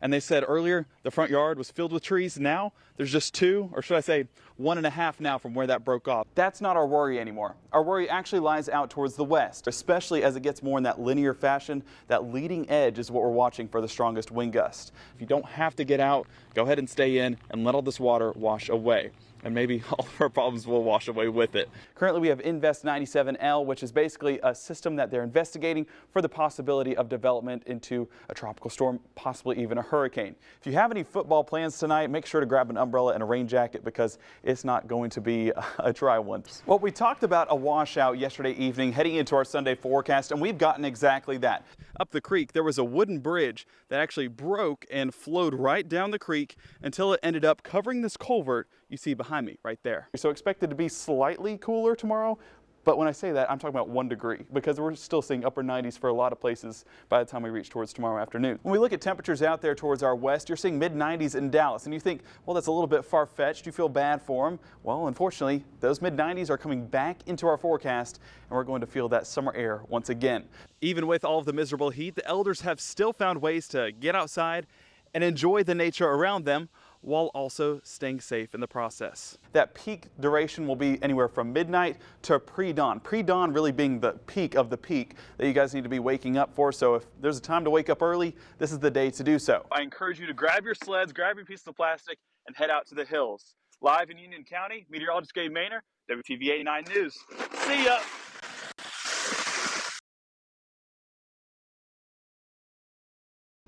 And they said earlier the front yard was filled with trees. Now there's just 2, or should I say 1.5 now from where that broke off. That's not our worry anymore. Our worry actually lies out towards the west, especially as it gets more in that linear fashion. That leading edge is what we're watching for the strongest wind gust. If you don't have to get out, go ahead and stay in and let all this water wash away. And maybe all of our problems will wash away with it. Currently, we have Invest 97L, which is basically a system that they're investigating for the possibility of development into a tropical storm, possibly even a hurricane. If you have any football plans tonight, make sure to grab an umbrella and a rain jacket because it's not going to be a dry one. Well, we talked about a washout yesterday evening heading into our Sunday forecast, and we've gotten exactly that. Up the creek, there was a wooden bridge that actually broke and flowed right down the creek until it ended up covering this culvert you see behind me right there. So expected to be slightly cooler tomorrow, but when I say that, I'm talking about 1 degree because we're still seeing upper 90s for a lot of places by the time we reach towards tomorrow afternoon. When we look at temperatures out there towards our west, you're seeing mid-90s in Dallas, and you think, well, that's a little bit far-fetched. You feel bad for them. Well, unfortunately, those mid-90s are coming back into our forecast, and we're going to feel that summer air once again. Even with all of the miserable heat, the elders have still found ways to get outside and enjoy the nature around them, while also staying safe in the process. That peak duration will be anywhere from midnight to pre-dawn. Pre-dawn really being the peak of the peak that you guys need to be waking up for. So if there's a time to wake up early, this is the day to do so. I encourage you to grab your sleds, grab your piece of plastic, and head out to the hills. Live in Union County, Meteorologist Gabe Mahner, WTVA 9 News. See ya!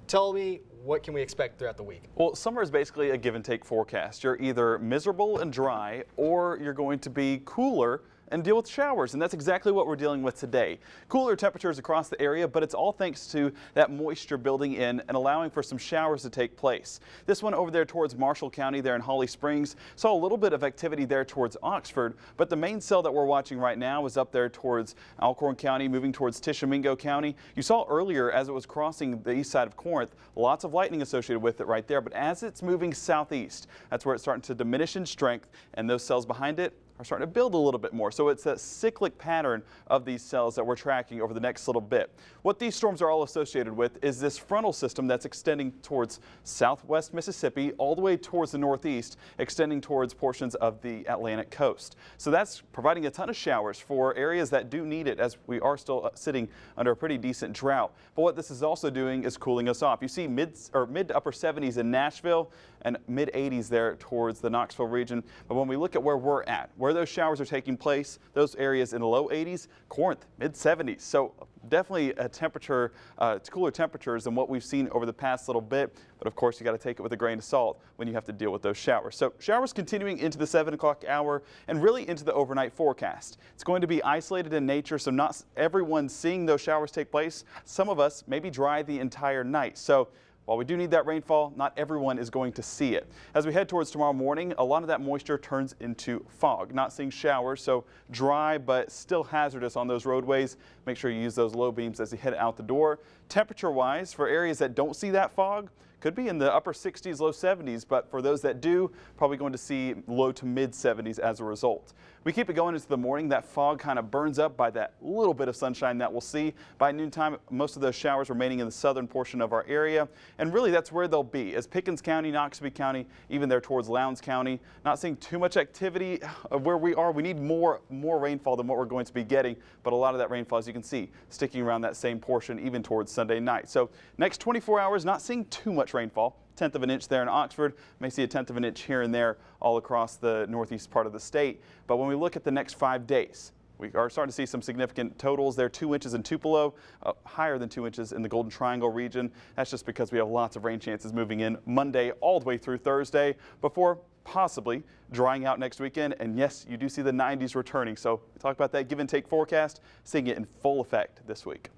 Tell me, what can we expect throughout the week? Well, summer is basically a give and take forecast. You're either miserable and dry, or you're going to be cooler and deal with showers, and that's exactly what we're dealing with today. Cooler temperatures across the area, but it's all thanks to that moisture building in and allowing for some showers to take place. This one over there towards Marshall County there in Holly Springs saw a little bit of activity there towards Oxford, but the main cell that we're watching right now is up there towards Alcorn County, moving towards Tishomingo County. You saw earlier as it was crossing the east side of Corinth, lots of lightning associated with it right there, but as it's moving southeast, that's where it's starting to diminish in strength, and those cells behind it are starting to build a little bit more. So it's a cyclic pattern of these cells that we're tracking over the next little bit. What these storms are all associated with is this frontal system that's extending towards southwest Mississippi, all the way towards the northeast, extending towards portions of the Atlantic coast. So that's providing a ton of showers for areas that do need it, as we are still sitting under a pretty decent drought. But what this is also doing is cooling us off. You see mid to upper 70s in Nashville and mid 80s there towards the Knoxville region. But when we look at where we're at, where those showers are taking place, those areas in the low 80s, Corinth, mid 70s. So definitely a temperature, it's cooler temperatures than what we've seen over the past little bit. But of course, you got to take it with a grain of salt when you have to deal with those showers. So showers continuing into the 7 o'clock hour and really into the overnight forecast. It's going to be isolated in nature, so not everyone seeing those showers take place. Some of us may be dry the entire night. So while we do need that rainfall, not everyone is going to see it. As we head towards tomorrow morning, a lot of that moisture turns into fog. Not seeing showers, so dry but still hazardous on those roadways. Make sure you use those low beams as you head out the door. Temperature-wise, for areas that don't see that fog, could be in the upper 60s, low 70s, but for those that do, probably going to see low to mid 70s as a result. We keep it going into the morning. That fog kind of burns up by that little bit of sunshine that we'll see. By noontime, most of those showers remaining in the southern portion of our area, and really that's where they'll be, as Pickens County, Noxubee County, even there towards Lowndes County. Not seeing too much activity where we are. We need more rainfall than what we're going to be getting, but a lot of that rainfall, as you can see, sticking around that same portion even towards Sunday night. So next 24 hours, not seeing too much rainfall. 1/10 of an inch there in Oxford, may see a 1/10 of an inch here and there all across the northeast part of the state. But when we look at the next 5 days, we are starting to see some significant totals there. 2 inches in Tupelo, higher than 2 inches in the Golden Triangle region. That's just because we have lots of rain chances moving in Monday all the way through Thursday before possibly drying out next weekend. And yes, you do see the 90s returning. So we talk about that give and take forecast, seeing it in full effect this week.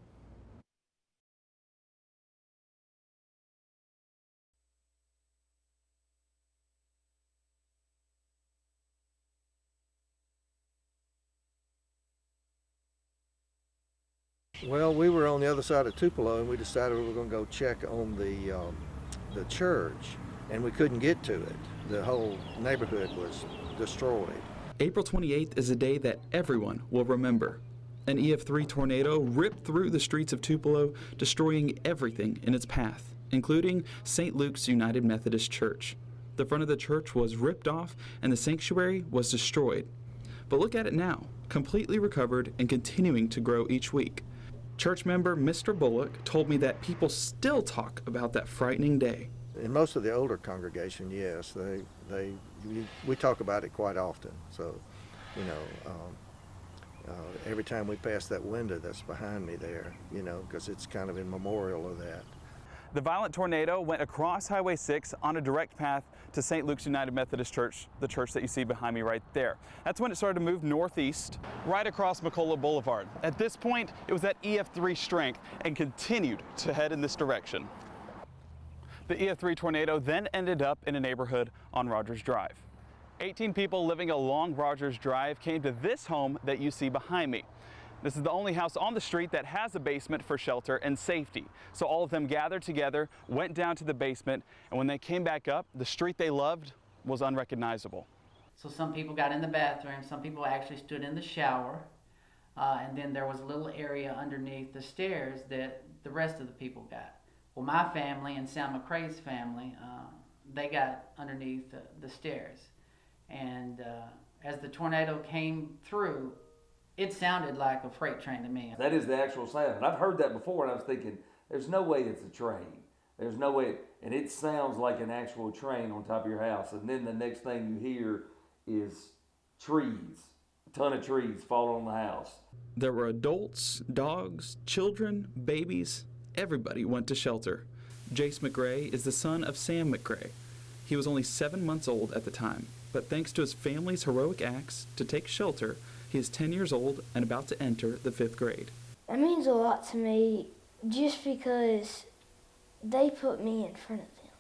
Well, we were on the other side of Tupelo, and we decided we were going to go check on the church, and we couldn't get to it. The whole neighborhood was destroyed. April 28th is a day that everyone will remember. An EF3 tornado ripped through the streets of Tupelo, destroying everything in its path. including St. Luke's United Methodist Church. The front of the church was ripped off and the sanctuary was destroyed. But look at it now, completely recovered and continuing to grow each week. Church member Mr. Bullock told me that people still talk about that frightening day. In most of the older congregation, yes, we talk about it quite often. So, you know, every time we pass that window that's behind me there, you know, because it's kind of in memorial of that. The violent tornado went across Highway 6 on a direct path to St. Luke's United Methodist Church, the church that you see behind me right there. That's when it started to move northeast, right across McCullough Boulevard. At this point, it was at EF3 strength and continued to head in this direction. The EF3 tornado then ended up in a neighborhood on Rogers Drive. 18 people living along Rogers Drive came to this home that you see behind me. This is the only house on the street that has a basement for shelter and safety. So all of them gathered together, went down to the basement, and when they came back up, the street they loved was unrecognizable. So some people got in the bathroom, some people actually stood in the shower, and then there was a little area underneath the stairs that the rest of the people got. Well, my family and Sam McCrae's family, they got underneath the stairs. And as the tornado came through, it sounded like a freight train to me. That is the actual sound. And I've heard that before, and I was thinking, there's no way it's a train. There's no way. And it sounds like an actual train on top of your house. And then the next thing you hear is trees, a ton of trees falling on the house. There were adults, dogs, children, babies. Everybody went to shelter. Jace McRae is the son of Sam McRae. He was only 7 months old at the time, but thanks to his family's heroic acts to take shelter, he is 10 years old and about to enter the 5th grade. It means a lot to me just because they put me in front of them.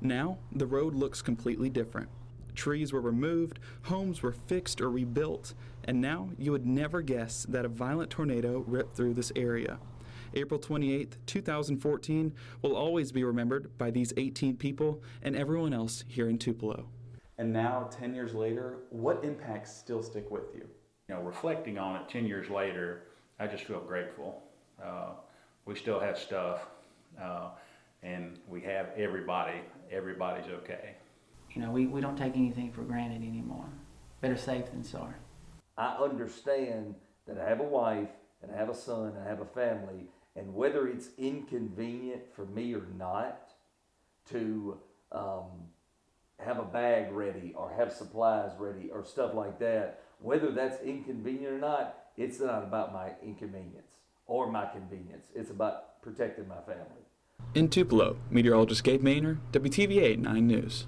Now, the road looks completely different. Trees were removed, homes were fixed or rebuilt, and now you would never guess that a violent tornado ripped through this area. April 28, 2014 will always be remembered by these 18 people and everyone else here in Tupelo. And now, 10 years later, what impacts still stick with you? You know, reflecting on it 10 years later, I just feel grateful. We still have stuff, and we have everybody. Everybody's okay. You know, we don't take anything for granted anymore. Better safe than sorry. I understand that I have a wife, and I have a son, and I have a family, and whether it's inconvenient for me or not to have a bag ready or have supplies ready or stuff like that, whether that's inconvenient or not, it's not about my inconvenience or my convenience. It's about protecting my family. In Tupelo, meteorologist Gabe Mahner, WTVA 9 News.